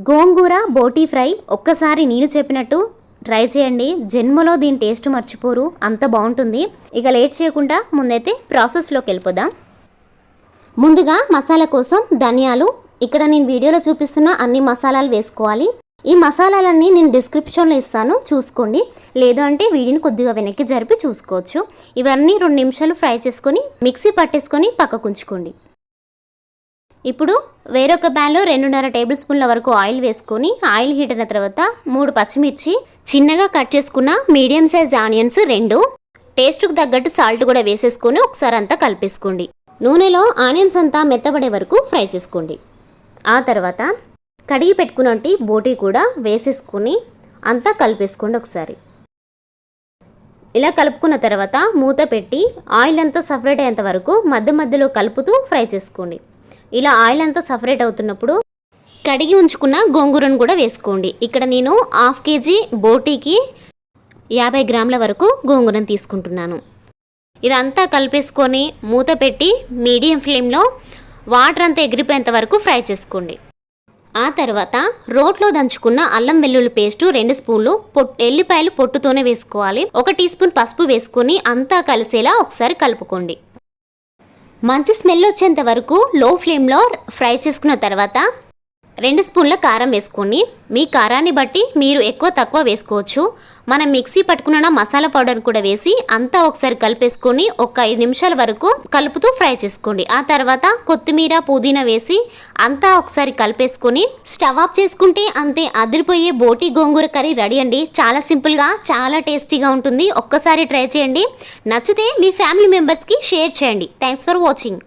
గోంగూర బోటీ fry ఒక్కసారి నేను చెప్పినట్టు ట్రై చేయండి. జన్మలో దీని టేస్ట్ మర్చిపోరు, అంత బాగుంటుంది. ఇక లేట్ చేయకుండా ముందైతే ప్రాసెస్లోకి వెళ్ళిపోదాం. ముందుగా మసాలా కోసం ధనియాలు, ఇక్కడ నేను వీడియోలో చూపిస్తున్న అన్ని మసాలాలు వేసుకోవాలి. ఈ మసాలాలన్నీ నేను డిస్క్రిప్షన్లో ఇస్తాను, చూసుకోండి. లేదు అంటే వీడియోని కొద్దిగా వెనక్కి జరిపి చూసుకోవచ్చు. ఇవన్నీ 2 నిమిషాలు ఫ్రై చేసుకొని మిక్సీ పట్టేసుకొని పక్కకు ఉంచుకోండి. ఇప్పుడు వేరొక ప్యాన్లో 2.5 టేబుల్ స్పూన్ల వరకు ఆయిల్ వేసుకొని ఆయిల్ హీట్ అయిన తర్వాత 3 పచ్చిమిర్చి, చిన్నగా కట్ చేసుకున్న మీడియం సైజ్ ఆనియన్స్ 2, టేస్ట్కు తగ్గట్టు సాల్ట్ కూడా వేసేసుకొని ఒకసారి అంతా కలిపేసుకోండి. నూనెలో ఆనియన్స్ అంతా మెత్తబడే వరకు ఫ్రై చేసుకోండి. ఆ తర్వాత కడిగి పెట్టుకున్నట్టు బోటీ కూడా వేసేసుకొని అంతా కలిపేసుకోండి ఒకసారి. ఇలా కలుపుకున్న తర్వాత మూత పెట్టి ఆయిల్ అంతా సపరేట్ అయ్యేంత వరకు మధ్య మధ్యలో కలుపుతూ ఫ్రై చేసుకోండి. ఇలా ఆయిల్ అంతా సపరేట్ అవుతున్నప్పుడు కడిగి ఉంచుకున్న గోంగూరను కూడా వేసుకోండి. ఇక్కడ నేను 1/2 kg బోటీకి 50 గ్రాముల వరకు గోంగూరను తీసుకుంటున్నాను. ఇదంతా కలిపేసుకొని మూత పెట్టి మీడియం ఫ్లేమ్లో వాటర్ అంతా ఎగిరిపోయేంత వరకు ఫ్రై చేసుకోండి. ఆ తర్వాత రోట్లో దంచుకున్న అల్లం వెల్లుల్లి పేస్టు 2 స్పూన్లు, ఎల్లిపాయలు పొట్టుతోనే వేసుకోవాలి. 1 టీ స్పూన్ పసుపు వేసుకొని అంతా కలిసేలా ఒకసారి కలుపుకోండి. మంచి స్మెల్ వచ్చేంత వరకు లో ఫ్లేమ్లో ఫ్రై చేసుకున్న తర్వాత 2 స్పూన్ల కారం వేసుకొని మీ కారాన్ని బట్టి మీరు ఎక్కువ తక్కువ వేసుకోవచ్చు. మనం మిక్సీ పట్టుకున్న మసాలా పౌడర్ కూడా వేసి అంతా ఒకసారి కలిపేసుకొని ఒక 5 నిమిషాల వరకు కలుపుతూ ఫ్రై చేసుకోండి. ఆ తర్వాత కొత్తిమీర, పుదీనా వేసి అంతా ఒకసారి కలిపేసుకొని స్టవ్ ఆఫ్ చేసుకుంటే అంతే, అదిరిపోయే బోటీ గోంగూర కర్రీ రెడీ అండి. చాలా సింపుల్గా చాలా టేస్టీగా ఉంటుంది. ఒక్కసారి ట్రై చేయండి. నచ్చితే మీ ఫ్యామిలీ మెంబర్స్కి షేర్ చేయండి. Thanks for watching.